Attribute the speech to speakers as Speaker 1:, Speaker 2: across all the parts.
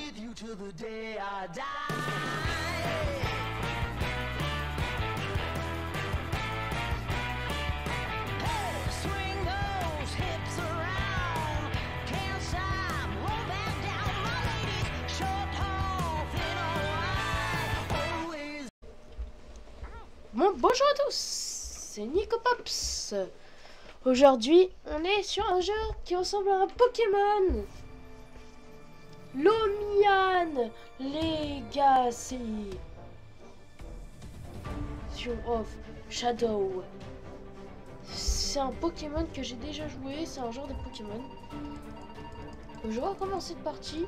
Speaker 1: with you till the day I die. Hey, swing those hips around. Can't stop, roll back down. My ladies, short, tall, thin or wide, always.
Speaker 2: Bon, bonjour à tous, c'est Nico Pops. Aujourd'hui, on est sur un jeu qui ressemble à un Pokémon. Lomia Legacy of Shadow. C'est un Pokémon que j'ai déjà joué, c'est un genre de Pokémon. Je vais recommencer de partie.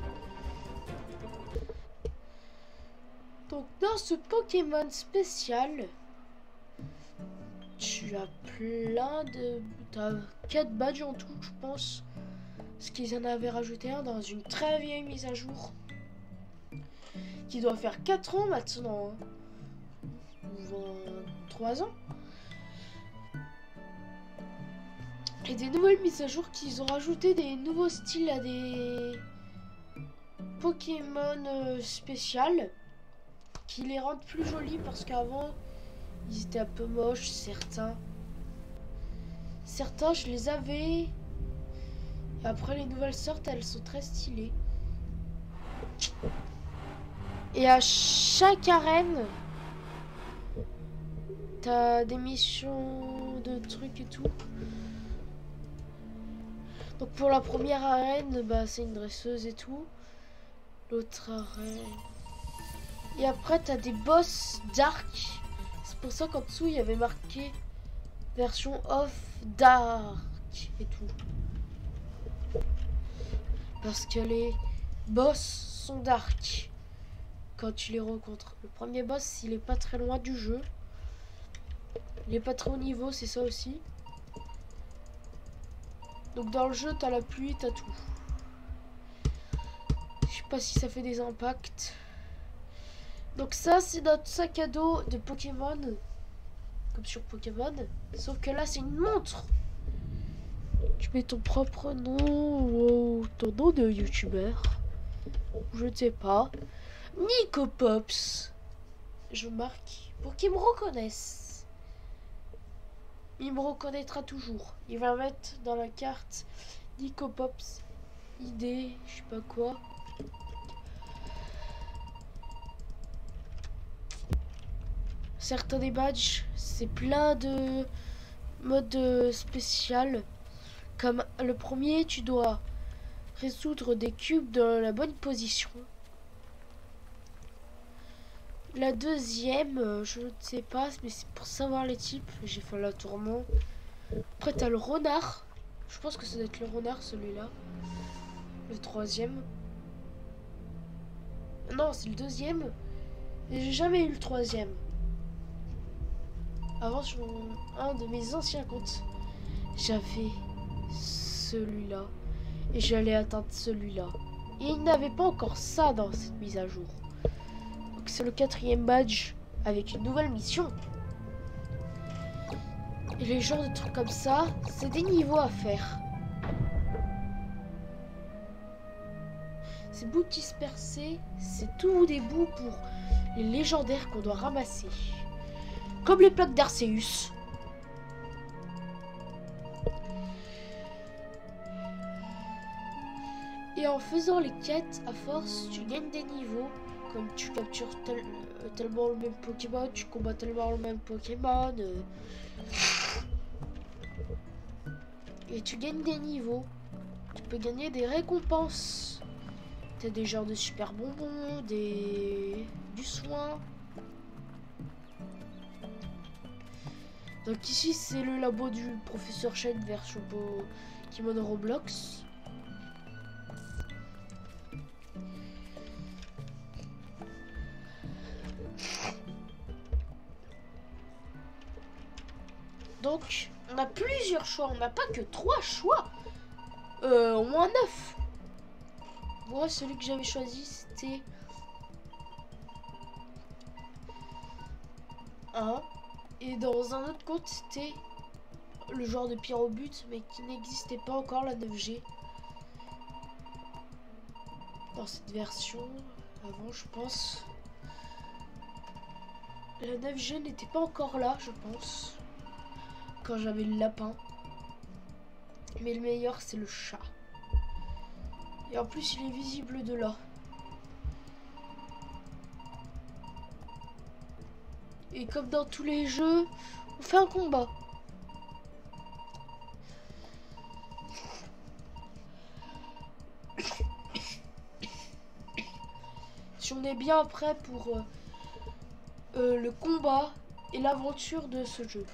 Speaker 2: Donc dans ce Pokémon spécial, tu as plein de... T'as 4 badges en tout, je pense. Parce qu'ils en avaient rajouté un dans une très vieille mise à jour. Qui doit faire 4 ans maintenant. Hein. 23 ans. Et des nouvelles mises à jour qu'ils ont rajouté des nouveaux styles à des Pokémon spéciales. Qui les rendent plus jolis parce qu'avant... Ils étaient un peu moches, certains. Certains, je les avais. Et après, les nouvelles sortes, elles sont très stylées. Et à chaque arène, t'as des missions de trucs et tout. Donc pour la première arène, bah, c'est une dresseuse et tout. L'autre arène... Et après, t'as des boss dark. C'est pour ça qu'en dessous il y avait marqué version off dark et tout. Parce que les boss sont dark quand tu les rencontres. Le premier boss il est pas très loin du jeu. Il est pas très haut niveau, c'est ça aussi. Donc dans le jeu t'as la pluie, t'as tout. Je sais pas si ça fait des impacts. Donc ça c'est notre sac à dos de Pokémon. Comme sur Pokémon. Sauf que là c'est une montre. Tu mets ton propre nom ou ton nom de youtubeur. Je ne sais pas. Nico Pops. Je marque pour qu'il me reconnaisse. Il me reconnaîtra toujours. Il va mettre dans la carte Nico Pops. ID, je sais pas quoi. Certains des badges, c'est plein de modes spécial. Comme le premier, tu dois résoudre des cubes dans la bonne position. La deuxième, je ne sais pas, mais c'est pour savoir les types. J'ai fait la tourment. Après, t'as le renard. Je pense que ça doit être le renard, celui-là. Le troisième. Non, c'est le deuxième. Et j'ai jamais eu le troisième. Avant, sur un de mes anciens comptes, j'avais celui-là. Et j'allais atteindre celui-là. Et il n'avait pas encore ça dans cette mise à jour. Donc c'est le 4e badge avec une nouvelle mission. Et les genres de trucs comme ça, c'est des niveaux à faire. Ces bouts dispersés, c'est tous des bouts pour les légendaires qu'on doit ramasser. Comme les plaques d'Arceus. Et en faisant les quêtes, à force, tu gagnes des niveaux. Comme tu captures tellement le même Pokémon, tu combats tellement le même Pokémon. Et tu gagnes des niveaux. Tu peux gagner des récompenses. T'as des genres de super bonbons, du soin. Donc ici c'est le labo du professeur Shane version Pokémon Roblox. Donc on a plusieurs choix, on n'a pas que 3 choix. Au moins 9. Moi celui que j'avais choisi c'était un. Et dans un autre compte, c'était le genre de pyrobut, mais qui n'existait pas encore, la 9G. dans cette version. Avant, je pense. La 9G n'était pas encore là, je pense. Quand j'avais le lapin. Mais le meilleur, c'est le chat. Et en plus, il est visible de là. Et comme dans tous les jeux, on fait un combat. Si on est bien prêt pour le combat et l'aventure de ce jeu.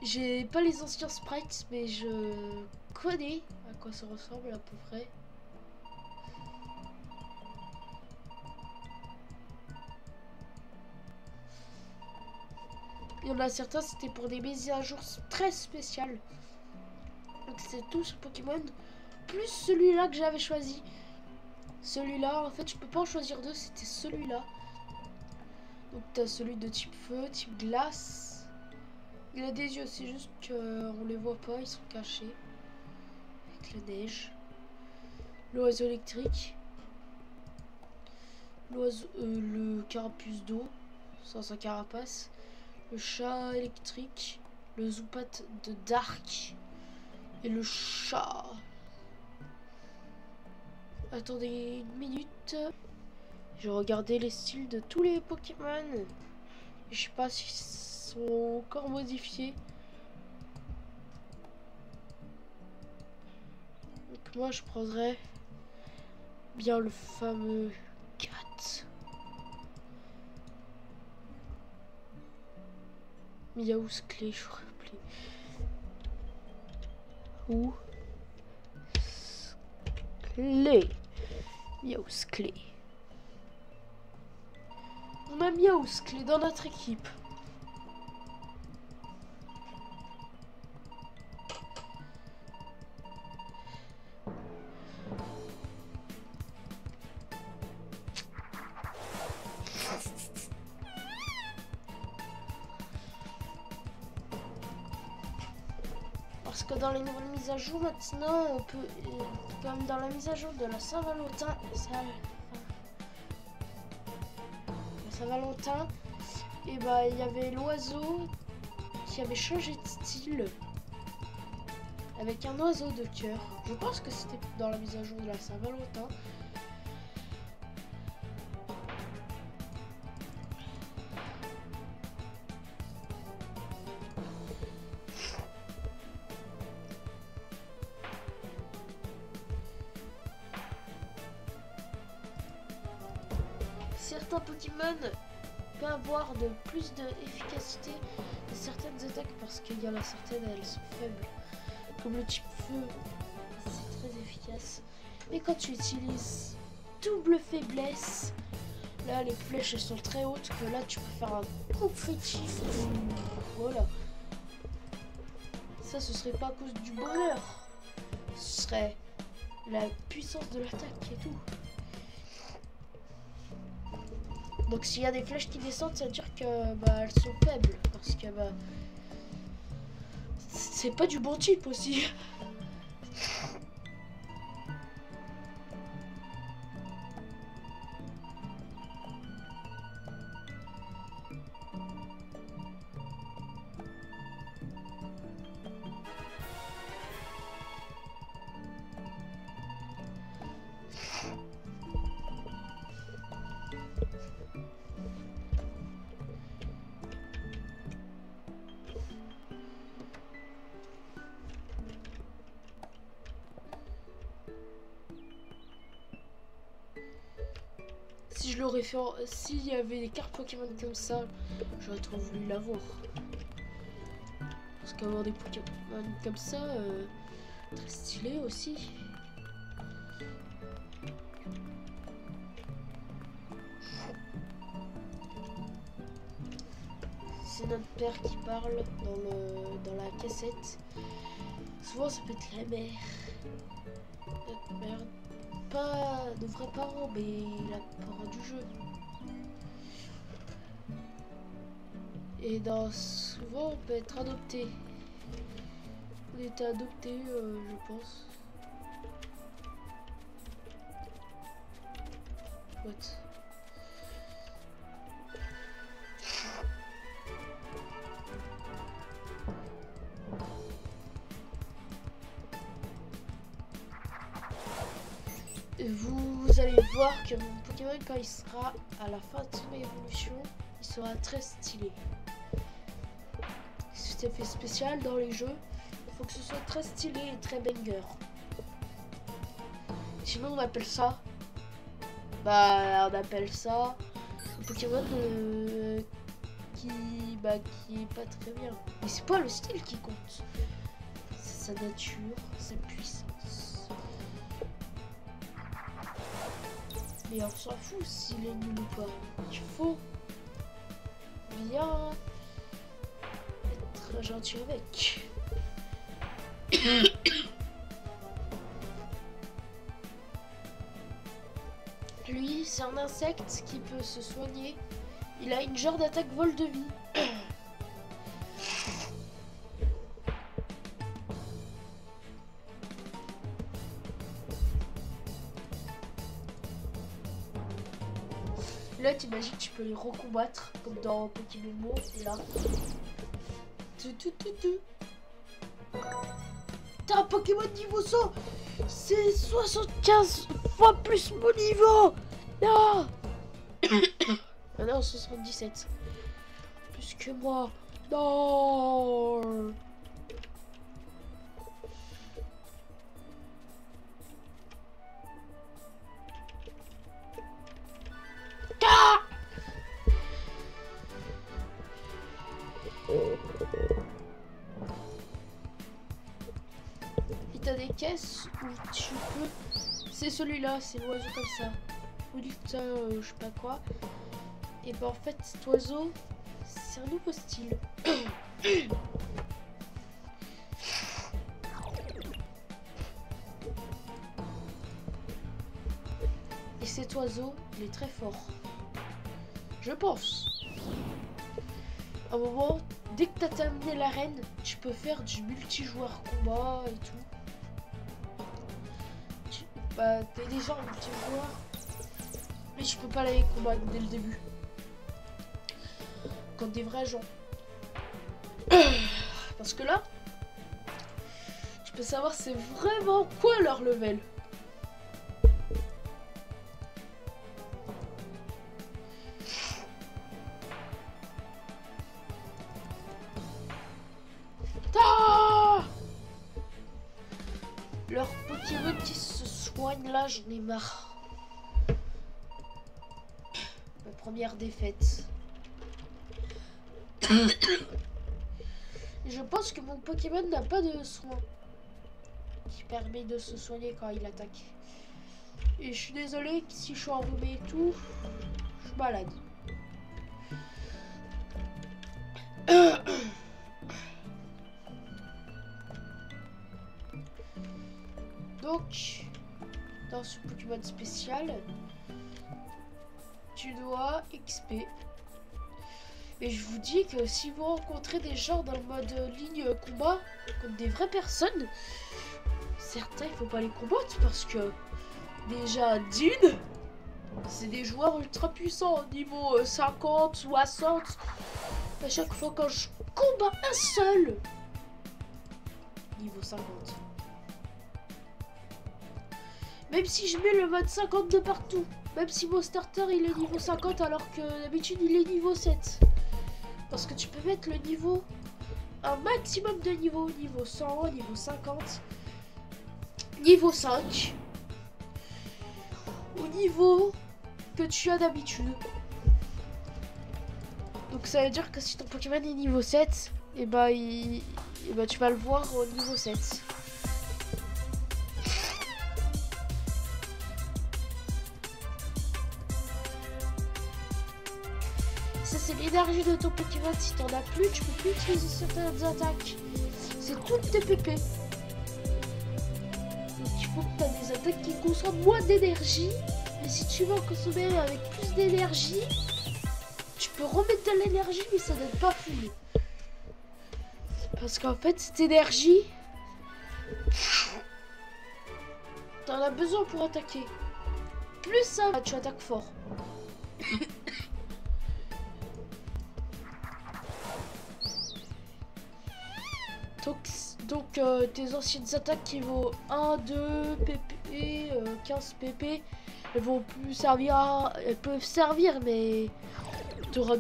Speaker 2: J'ai pas les anciens sprites, mais je connais à quoi ça ressemble à peu près. Il y en a certains, c'était pour des mises à jour très spéciales. Donc c'est tout ce Pokémon, plus celui-là que j'avais choisi. Celui-là, en fait, je peux pas en choisir deux, c'était celui-là. Donc t'as celui de type feu, type glace. Il a des yeux, c'est juste qu'on les voit pas, ils sont cachés. Avec la neige. L'oiseau électrique. Le carapuce d'eau, sans sa carapace. Le chat électrique. Le Zubat de Dark. Et le chat. Attendez une minute. J'ai regardé les styles de tous les Pokémon. Je sais pas s'ils sont encore modifiés. Donc moi je prendrais bien le fameux 4. Miaousclé, je crois. Ou Clé. Miaousclé. On a Miaousclé dans notre équipe. Parce que dans les nouvelles mises à jour maintenant, on peut, comme dans la mise à jour de la Saint-Valentin, et bah il y avait l'oiseau qui avait changé de style avec un oiseau de cœur. Je pense que c'était dans la mise à jour de la Saint-Valentin. Certains Pokémon peuvent avoir de plus d'efficacité de certaines attaques parce qu'il y en a certaines, elles sont faibles. Comme le type feu, c'est très efficace. Mais quand tu utilises double faiblesse, là les flèches elles sont très hautes que là tu peux faire un coup critique. Voilà. Ça ce serait pas à cause du bonheur. Ce serait la puissance de l'attaque et tout. Donc s'il y a des flèches qui descendent, ça veut dire que bah, elles sont faibles. Parce que bah, c'est pas du bon type aussi. Si je l'aurais fait, s'il y avait des cartes Pokémon comme ça, j'aurais trop voulu l'avoir. Parce qu'avoir des Pokémon comme ça, très stylé aussi. C'est notre père qui parle dans la cassette. Souvent ça peut être la mère. Notre mère. Pas de vrais parents, mais la parent du jeu. Et souvent on peut être adopté. On était adopté, je pense. What? Vous allez voir que mon Pokémon, quand il sera à la fin de son évolution, il sera très stylé. C'est effet spécial dans les jeux, il faut que ce soit très stylé et très banger. Sinon on appelle ça, on appelle ça un Pokémon qui est pas très bien. Mais c'est pas le style qui compte, c'est sa nature, sa puissance. Mais on s'en fout s'il est nul ou pas. Il faut bien être gentil avec. Lui, c'est un insecte qui peut se soigner. Il a une genre d'attaque vol de vie. Là, t'imagines, tu peux les recombattre comme dans Pokémon Mo. Et là, t'as un Pokémon niveau 100. C'est 75 fois plus mon niveau. Non. Ah non, 77. Plus que moi. Non. Ah. Et t'as des caisses où tu peux... C'est celui-là, c'est l'oiseau comme ça. Ou je sais pas quoi. Et ben en fait, cet oiseau, c'est un nouveau style. Et cet oiseau, il est très fort. Je pense. À un moment, dès que t'as terminé l'arène, tu peux faire du multijoueur combat et tout. T'es déjà en multijoueur, mais tu peux pas les combattre dès le début. Contre des vrais gens. Parce que là, tu peux savoir c'est vraiment quoi leur level. Leur Pokémon qui se soigne là, j'en ai marre. Ma première défaite. Je pense que mon Pokémon n'a pas de soin qui permet de se soigner quand il attaque. Et je suis désolée si je suis enrhumée et tout, je suis malade. Donc, dans ce Pokémon spécial, tu dois XP. Et je vous dis que si vous rencontrez des gens dans le mode ligne combat contre des vraies personnes, certains il faut pas les combattre parce que déjà d'une, c'est des joueurs ultra puissants niveau 50, 60. À chaque fois quand je combats un seul, niveau 50. Même si je mets le mode 50 de partout, même si mon starter il est niveau 50 alors que d'habitude il est niveau 7. Parce que tu peux mettre le niveau, un maximum de niveau 100, niveau 50, niveau 5, au niveau que tu as d'habitude. Donc ça veut dire que si ton Pokémon est niveau 7, et bah, tu vas le voir au niveau 7. Ça c'est l'énergie de ton Pokémon, si t'en as plus, tu peux plus utiliser certaines attaques. C'est toutes tes PP. Donc il faut que tu aies des attaques qui consomment moins d'énergie. Mais si tu veux en consommer avec plus d'énergie, tu peux remettre de l'énergie, mais ça donne pas full. Parce qu'en fait, cette énergie, t'en as besoin pour attaquer. Plus ça, tu attaques fort. Donc tes anciennes attaques qui vaut 1, 2 pp, 15 pp, elles vont plus servir, elles peuvent servir, mais tu auras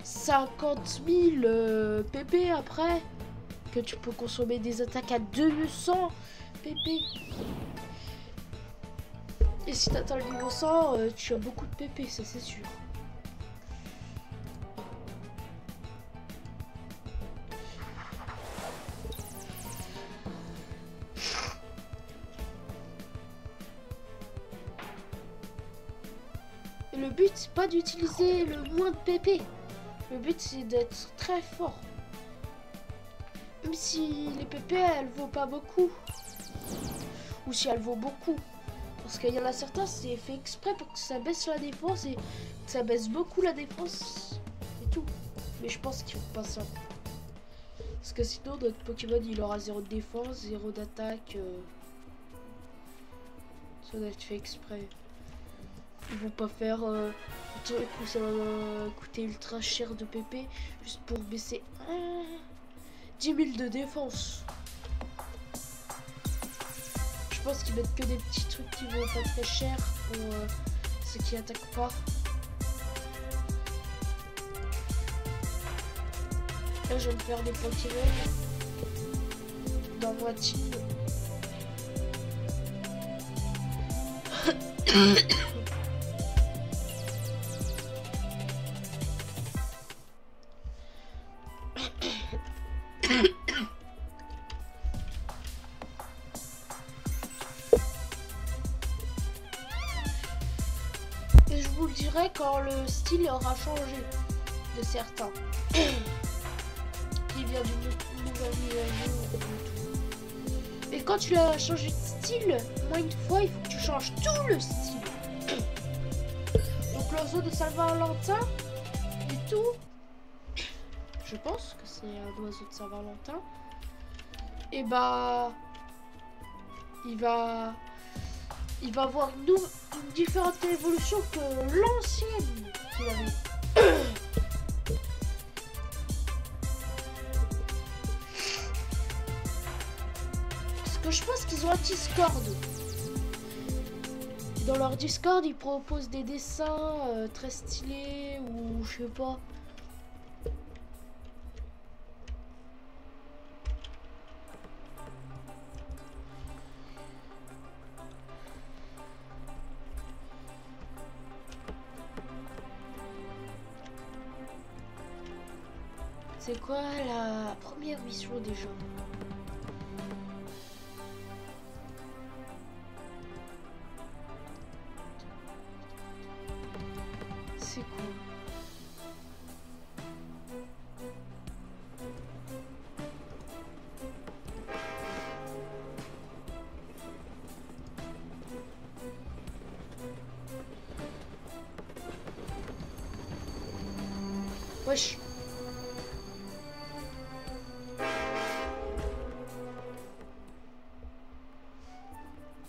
Speaker 2: 50 000 pp après, que tu peux consommer des attaques à 200 pp. Et si tu atteins le niveau 100, tu as beaucoup de pp, ça c'est sûr. Et le but, c'est pas d'utiliser le moins de pp. Le but, c'est d'être très fort. Même si les pp, elles vaut pas beaucoup. Ou si elles vaut beaucoup. Parce qu'il y en a certains, c'est fait exprès pour que ça baisse la défense et que ça baisse beaucoup la défense et tout. Mais je pense qu'il faut pas ça. Parce que sinon, notre Pokémon, il aura 0 de défense, 0 d'attaque. Ça doit être fait exprès. Ils vont pas faire un truc où ça va coûter ultra cher de pp juste pour baisser 10 000 de défense. Je pense qu'ils mettent que des petits trucs qui vont pas très cher pour ceux qui attaquent pas. Là, je vais me faire des Pokémon dans ma team. Et je vous le dirai quand le style aura changé de certains. Qui vient d'une nouvelle mise à jour. Et quand tu as changé de style, moins une fois, il faut que tu changes tout le style. Donc l'oiseau de Saint-Valentin et tout. Je pense que c'est un oiseau de Saint-Valentin. Et bah, il va avoir une différente évolution que l'ancienne qu'il avait. Parce que je pense qu'ils ont un Discord. Dans leur Discord, ils proposent des dessins très stylés ou je sais pas. C'est quoi la première mission déjà? C'est quoi? Wesh.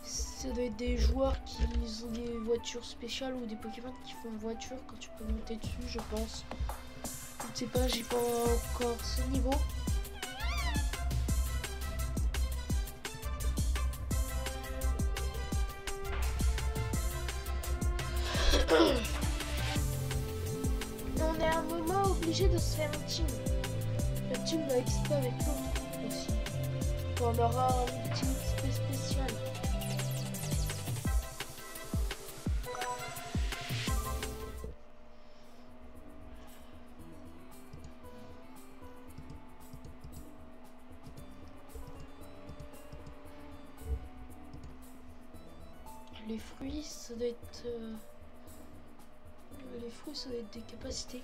Speaker 2: Ça doit être des joueurs qui ont des voitures spéciales ou des Pokémon qui font une voiture quand tu peux monter dessus, je pense. Je ne sais pas, j'ai pas encore ce niveau. On est à un moment obligé de se faire un team. Le team va XP avec l'autre aussi. On aura un team XP spécial. Les fruits, ça doit être... Les fruits, ça doit être des capacités.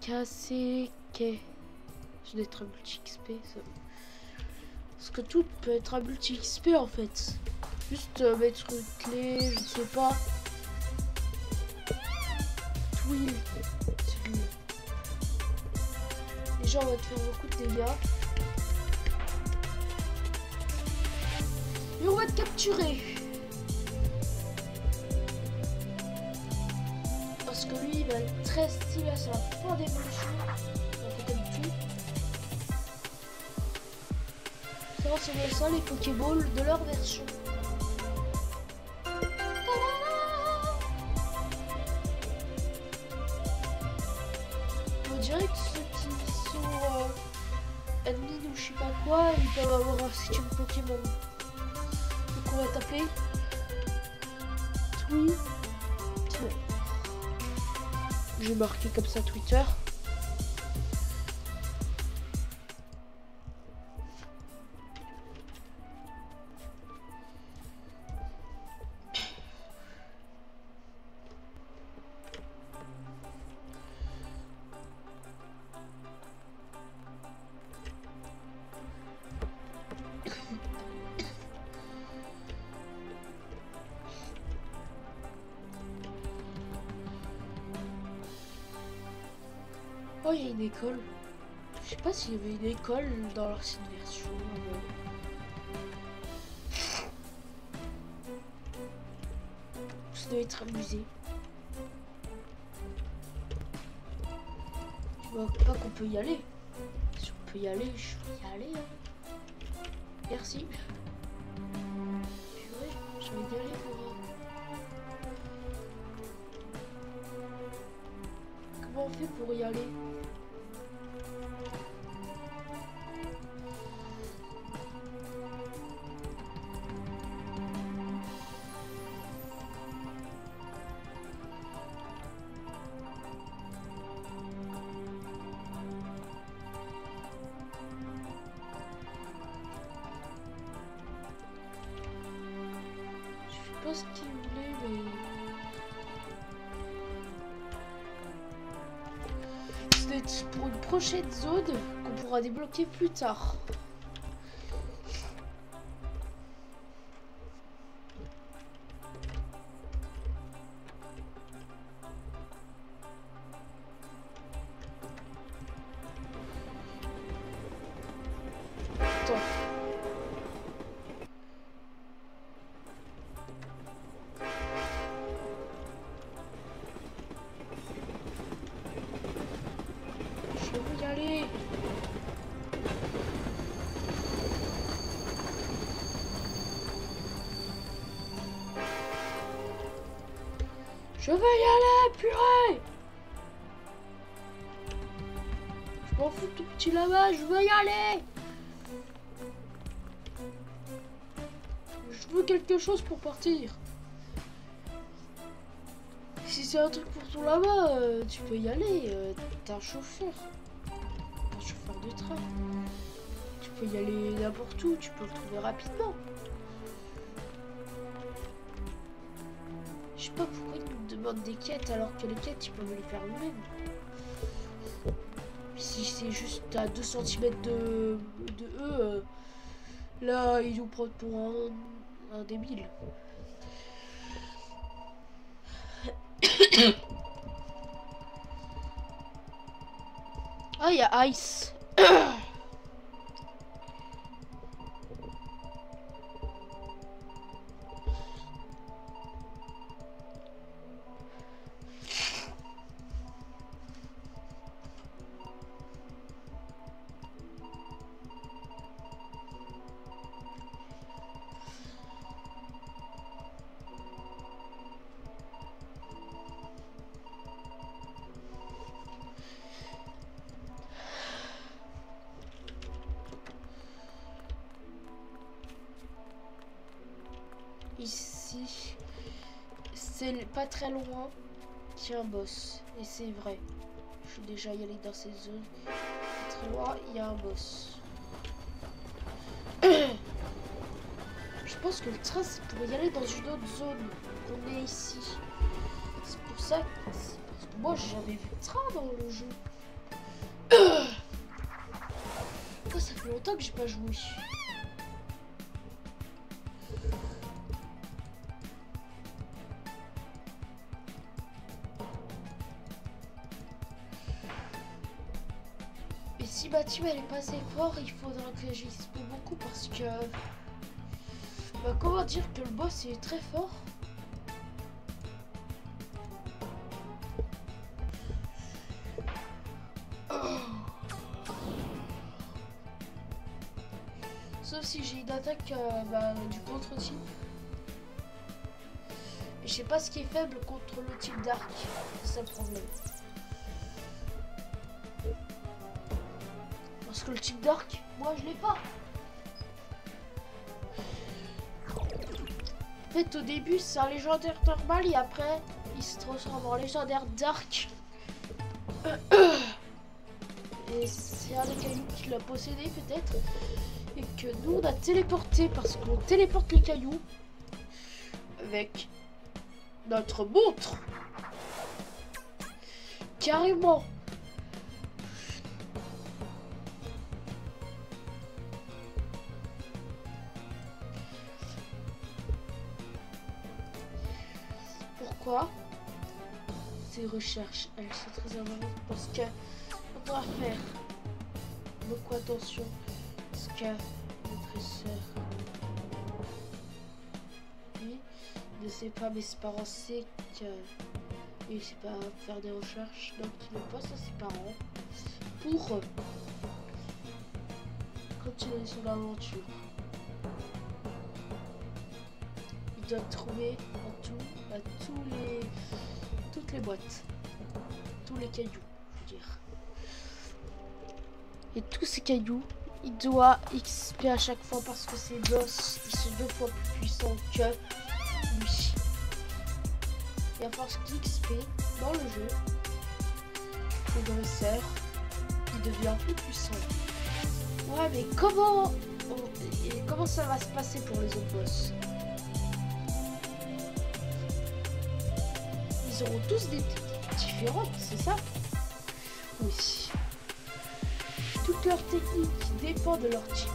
Speaker 2: KCK. Ça doit être un multi-XP, ça. Parce que tout peut être un multi-XP, en fait. Juste mettre une clé, je ne sais pas. Twill. déjà on va te faire beaucoup de dégâts. Et on va te capturer. Parce que lui il va être très stylé à sa fin d'évolution. Un peu comme tout. Ça ressemble à ça les Pokéballs de leur version. On dirait que ceux qui sont admin ou je sais pas quoi, ils peuvent avoir un système Pokémon. Donc on va taper Twitter. J'ai marqué comme ça Twitter. Oh, il y a une école. Je sais pas s'il y avait une école dans l'ancienne version. Ça doit être un musée. Tu vois pas qu'on peut y aller. Si on peut y aller, je vais y aller. Hein. Merci. Purée, j'ai envie d'y aller pour... Comment on fait pour y aller? Je sais pas ce qu'il voulait, mais... C'est pour une prochaine zone qu'on pourra débloquer plus tard. Attends. Je veux y aller. Je veux y aller, purée. Je m'en fous tout petit là-bas, je veux y aller. Je veux quelque chose pour partir. Si c'est un truc pour tout là-bas, tu peux y aller. T'es un chauffeur. Un chauffeur de train. Tu peux y aller n'importe où, tu peux le trouver rapidement. Je sais pas pourquoi ils nous demandent des quêtes alors que les quêtes ils peuvent les faire eux-mêmes. Si c'est juste à 2 cm de eux, là ils nous prennent pour un débile. Ah, il y a Ice. Ici, c'est pas très loin qu'il y a un boss. Et c'est vrai. Je suis déjà y allé dans ces zones. Pas très loin, il y a un boss. Je pense que le train, c'est pour y aller dans une autre zone. On est ici. C'est pour ça que... Parce que moi, j'ai jamais vu de train dans le jeu. Oh, ça fait longtemps que j'ai pas joué. team elle est pas assez forte, il faudra que j'XP beaucoup parce que... Bah, comment dire que le boss est très fort. Sauf si j'ai une attaque du contre-type. Et je sais pas ce qui est faible contre le type Dark. C'est ça le problème. Parce que le type Dark, moi je l'ai pas. En fait au début c'est un légendaire normal et après il se transforme en légendaire Dark. Et c'est un des cailloux qui l'a possédé peut-être. Et que nous on a téléporté parce qu'on téléporte les cailloux avec notre montre. Carrément. Pourquoi ces recherches, elles sont très importantes parce que on doit faire beaucoup attention parce que notre sœur lui ne sait pas, mais ses parents savent qu'il ne sait pas faire des recherches, donc il le passe à ses parents pour continuer son aventure. Il doit trouver en tout, à toutes les boîtes, tous les cailloux, je veux dire. Et tous ces cailloux, il doit XP à chaque fois parce que ces boss, ils sont 2 fois plus puissants que lui. Et à force d'XP dans le jeu, le dresseur, il devient plus puissant. Ouais, mais comment ça va se passer pour les autres boss? Ils auront tous des techniques différentes, c'est ça? Oui. Toutes leurs techniques dépendent de leur type.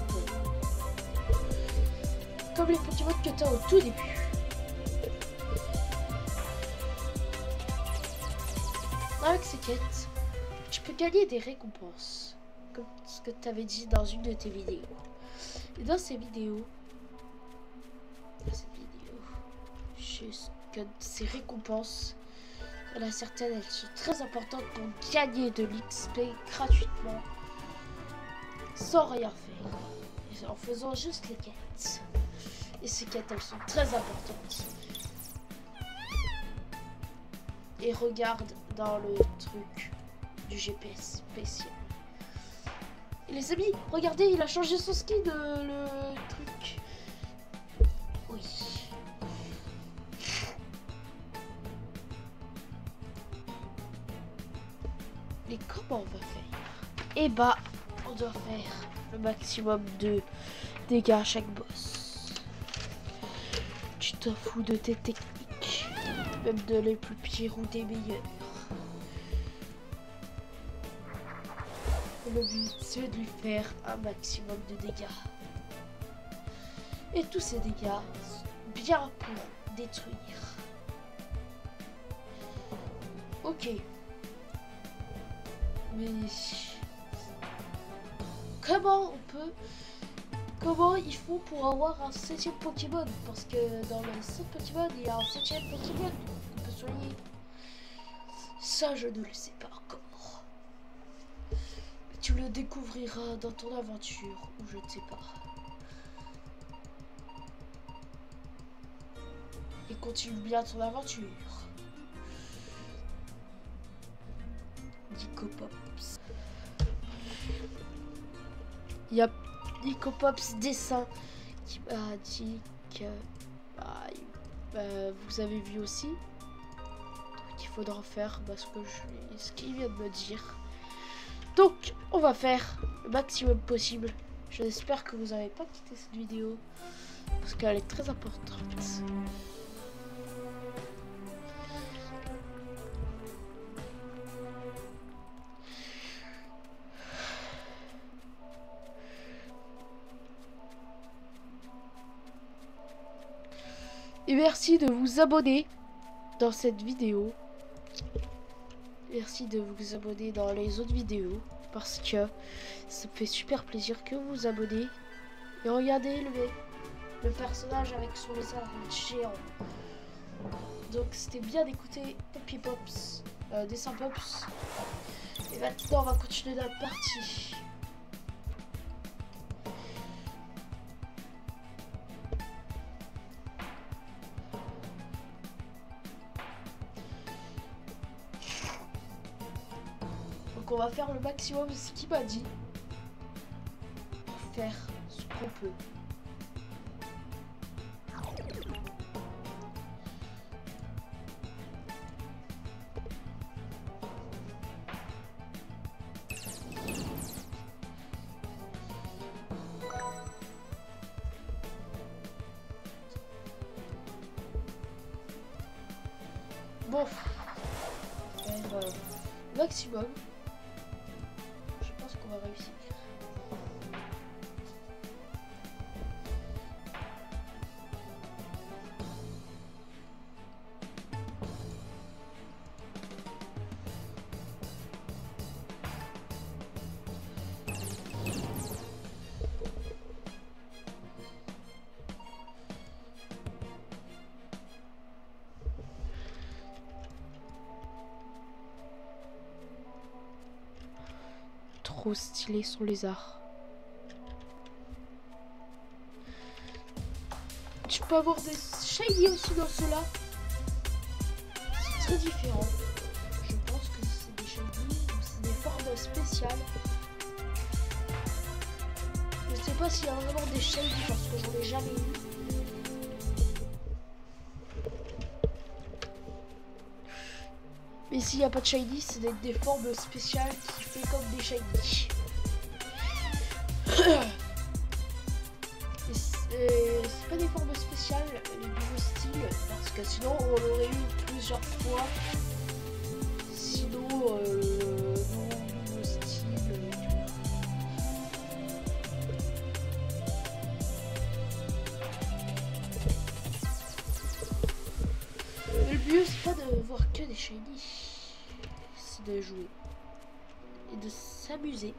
Speaker 2: Comme les Pokémon que tu as au tout début. Avec ces quêtes, tu peux gagner des récompenses. Comme ce que tu avais dit dans une de tes vidéos. Et dans ces vidéos, juste que ces récompenses, il y en a certaines, elles sont très importantes pour gagner de l'XP gratuitement, sans rien faire, et en faisant juste les quêtes. Et ces quêtes, elles sont très importantes. Et regarde dans le truc du GPS spécial. Et les amis, regardez, il a changé son skin, le truc. Oui. Et comment on va faire? Eh bah, on doit faire le maximum de dégâts à chaque boss. Tu t'en fous de tes techniques, même de les plus pires ou des meilleurs. Le but, c'est de lui faire un maximum de dégâts. Et tous ces dégâts sont bien pour détruire. Ok. Mais comment ils font pour avoir un 7e Pokémon? Parce que dans les 7 Pokémon, il y a un 7e Pokémon qu'on peut soigner. Ça, je ne le sais pas encore. Tu le découvriras dans ton aventure, ou je ne sais pas. Et continue bien ton aventure. Nicopops. Il y a Nicopops dessin qui m'a dit que vous avez vu aussi. Donc il faudra en faire ce qu'il vient de me dire. Donc on va faire le maximum possible. J'espère que vous n'avez pas quitté cette vidéo parce qu'elle est très importante. Et merci de vous abonner dans cette vidéo. Merci de vous abonner dans les autres vidéos. parce que ça me fait super plaisir que vous vous abonnez. Et regardez le personnage avec son lézard géant. Donc c'était bien d'écouter Poppy Pops, Dessin Pops. Et maintenant on va continuer notre partie. Donc on va faire le maximum de ce qu'il m'a dit pour faire ce qu'on peut. Bon, maximum. Je pense qu'on va réussir. Trop stylé son lézard. Tu peux avoir des shiny aussi dans ceux-là. C'est très différent. Je pense que c'est des shiny ou c'est des formes spéciales. Je sais pas s'il y a vraiment des shiny parce que j'en ai jamais eu. Mais s'il n'y a pas de shiny, c'est des formes spéciales qui fait comme des shiny. C'est pas des formes spéciales, les nouveaux styles, parce que sinon on l'aurait eu plusieurs fois. Sinon, non, nouveau style et tout. Mais le mieux, c'est pas de voir que des shiny, c'est de jouer et de s'amuser.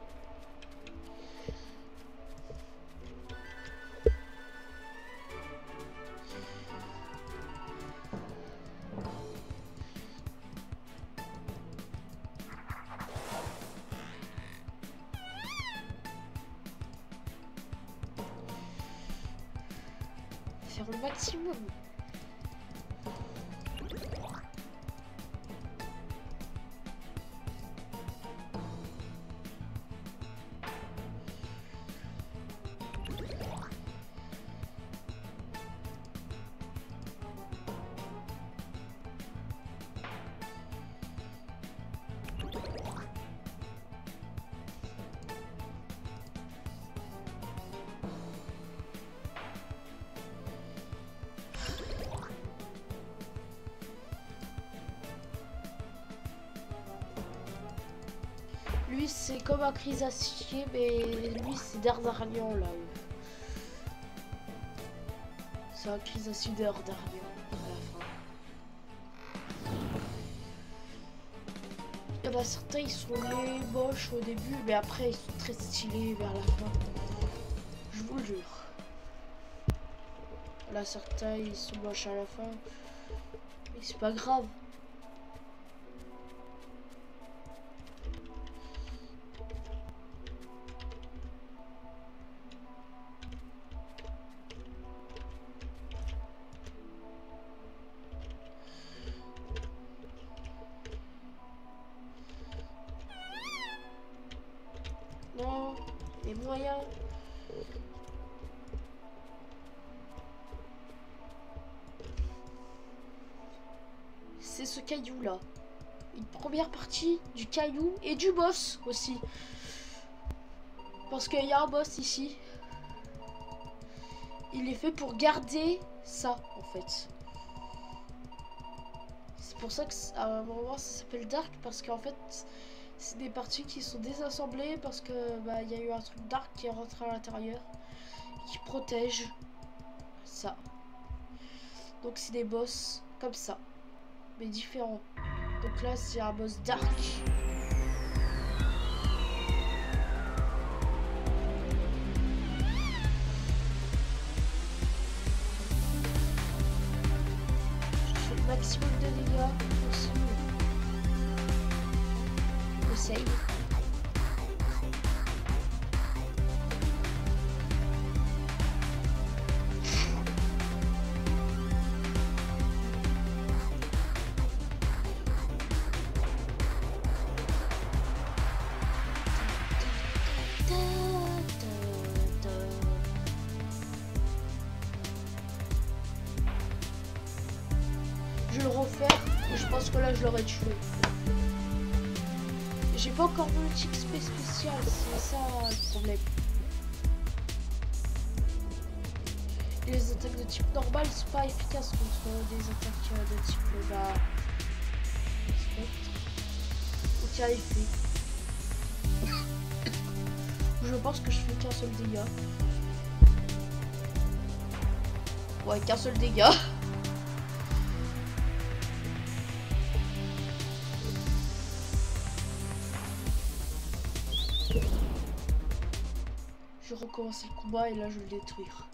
Speaker 2: Faire le maximum. Lui c'est comme un Chrysacier, mais lui c'est Dardarnian là. C'est un Chrysacier Dardarnian à la fin. Il y en a certains, ils sont les moches au début, mais après ils sont très stylés vers la fin. Je vous le jure. Là certains ils sont moches à la fin, mais c'est pas grave. Non, les moyens. C'est ce caillou là. Une première partie du caillou et du boss aussi. Parce qu'il y a un boss ici. Il est fait pour garder ça en fait. C'est pour ça que à un moment ça s'appelle Dark, parce qu'en fait c'est des parties qui sont désassemblées parce que il y a eu un truc dark qui est rentré à l'intérieur qui protège ça. Donc c'est des boss comme ça, mais différents. Donc là c'est un boss dark. maximum de dégâts possible. Essaye. Je vais le refaire, et je pense que là je l'aurais tué. J'ai pas encore mon XP spécial, c'est ça le problème. Et les attaques de type normal sont pas efficaces contre des attaques de type spectre. Aucun effet. Je pense que je fais qu'un seul dégât. Ouais, qu'un seul dégât. Je recommence le combat et là je vais le détruire.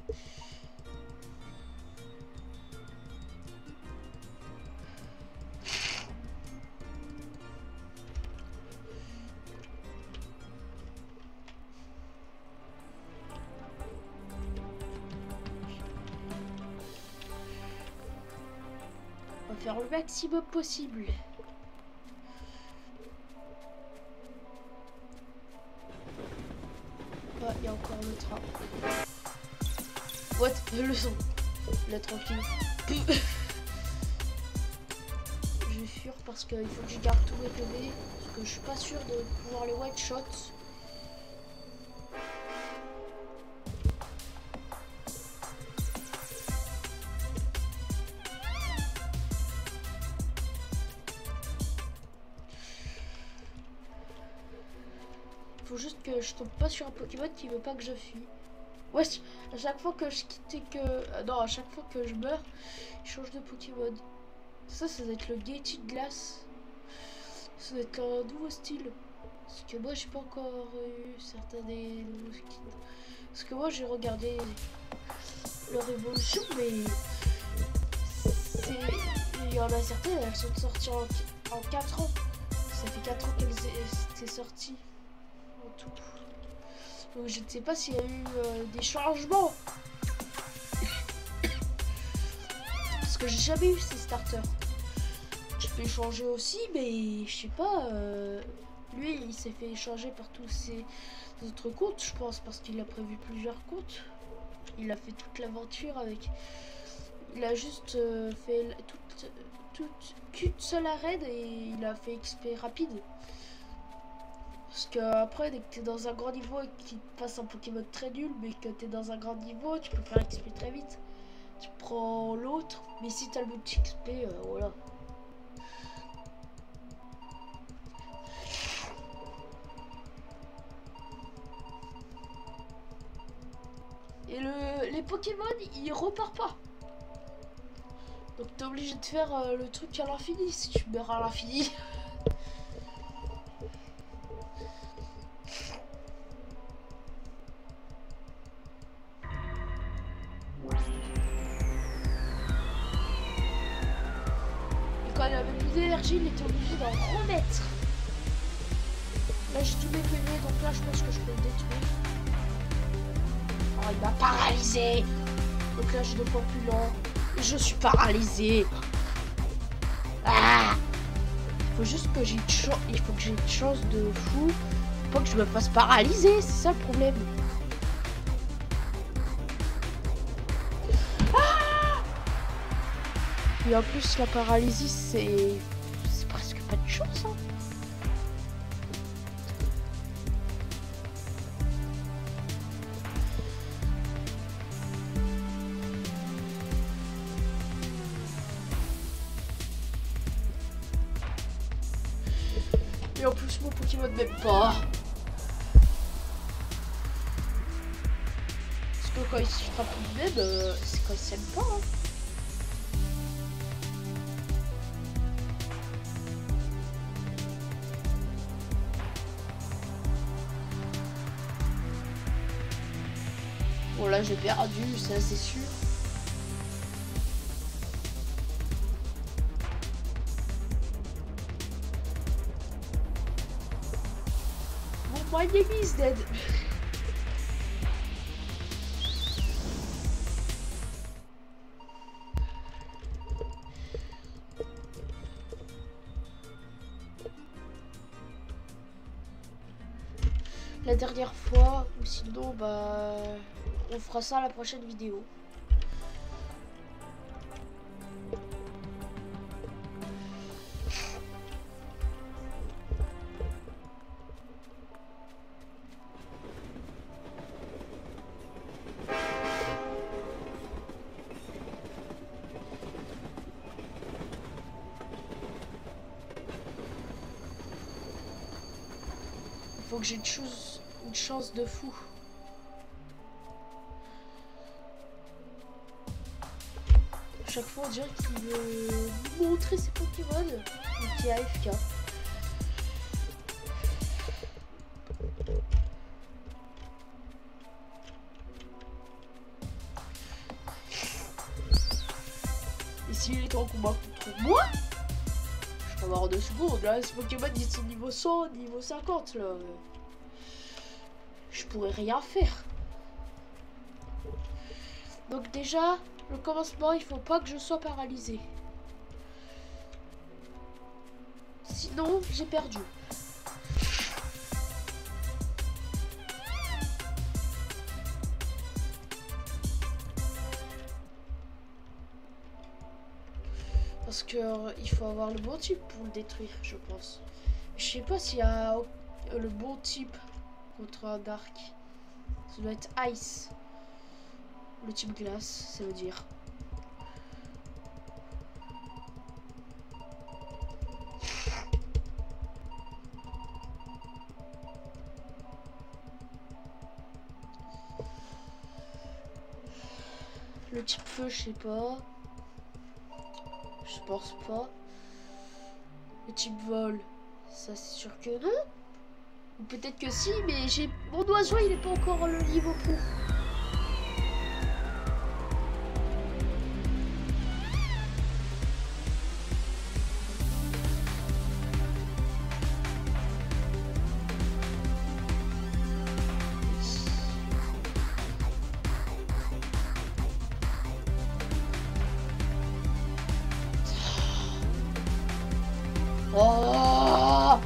Speaker 2: On va faire le maximum possible. Ah, il y a encore le train. What? Le son. Là, tranquille. Je vais fuir parce qu'il faut que je garde tous mes PV. Parce que je suis pas sûr de pouvoir les one shot. Faut juste que je tombe pas sur un Pokémon qui veut pas que je fuis. Ouais, à chaque fois que je quitte et que... Non, à chaque fois que je meurs, je change de Pokémon. Ça doit être le Gaty de glace. Ça doit être un nouveau style. Parce que moi, j'ai pas encore eu certains des nouveaux skins. Parce que moi, j'ai regardé leur évolution, mais... Il y en a certaines, elles sont sorties en 4 ans. Ça fait 4 ans qu'elles étaient sorties. En tout. Donc je ne sais pas s'il y a eu des changements. Parce que j'ai jamais eu ces starters. Je peux échanger aussi, mais je sais pas. Lui, il s'est fait échanger par tous ses autres comptes, je pense, parce qu'il a prévu plusieurs comptes. Il a fait toute l'aventure avec. Il a juste fait qu'une seule arène et il a fait XP rapide. Parce que après, dès que t'es dans un grand niveau et qu'il te passe un Pokémon très nul, mais que t'es dans un grand niveau, tu peux faire XP très vite. Tu prends l'autre, mais si t'as le multi XP, voilà. Et les Pokémon, ils repartent pas. Donc t'es obligé de faire le truc à l'infini si tu meurs à l'infini. Quand il avait plus d'énergie, il était obligé d'en remettre. Là j'ai tous mes PV, donc là je pense que je peux le détruire. Oh, il m'a paralysé. Donc là je ne peux plus lent. Je suis paralysé. Ah, faut juste que j'ai une chance. Il faut que j'ai une chance de fou. Faut pas que je me fasse paralyser, c'est ça le problème. Et en plus, la paralysie, c'est presque pas de chance. Hein. Et en plus, mon Pokémon m'aime pas. Parce que quand il se frappe lui-même, c'est quand il s'aime pas. Hein. Bon là j'ai perdu, ça c'est sûr. My name is dead. La dernière fois, ou sinon, bah, on fera ça à la prochaine vidéo. Faut que j'ai une chance de fou. À chaque fois on dirait qu'il veut nous montrer ses Pokémon. Donc il est AFK. Et s'il est en combat contre moi, je peux avoir 2 secondes. Là, ce Pokémon ils sont niveau 100, niveau 50 là. Je pourrais rien faire. Donc déjà, le commencement, il faut pas que je sois paralysé. Sinon, j'ai perdu. Parce que il faut avoir le bon type pour le détruire, je pense. Je sais pas s'il y a le bon type contre un Dark. Ça doit être Ice. Le type glace, ça veut dire. Le type feu, je sais pas. Je pense pas. Le type vol, ça c'est sûr que non. Ou peut-être que si, mais j'ai mon oiseau, il est pas encore le niveau pour. Oh!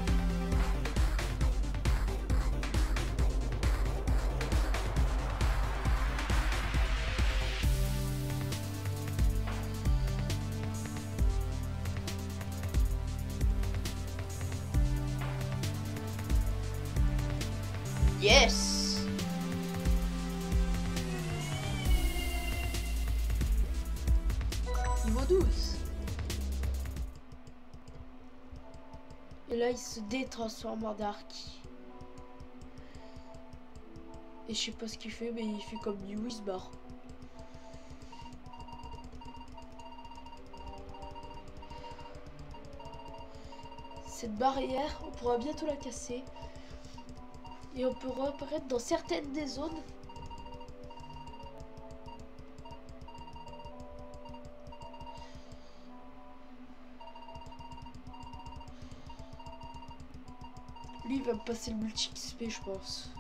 Speaker 2: Yes! Niveau 12. Et là, il se détransforme en Dark. Et je sais pas ce qu'il fait, mais il fait comme du Whisbar. Cette barrière, on pourra bientôt la casser. Et on peut reparaître dans certaines des zones. Lui, il va me passer le multi-XP, je pense.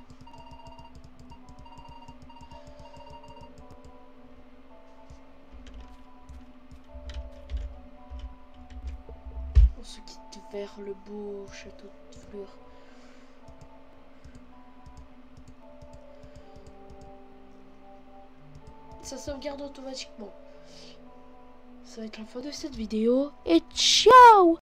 Speaker 2: On se quitte vers le beau château de fleurs. Ça sauvegarde automatiquement. Ça va être la fin de cette vidéo. Et ciao!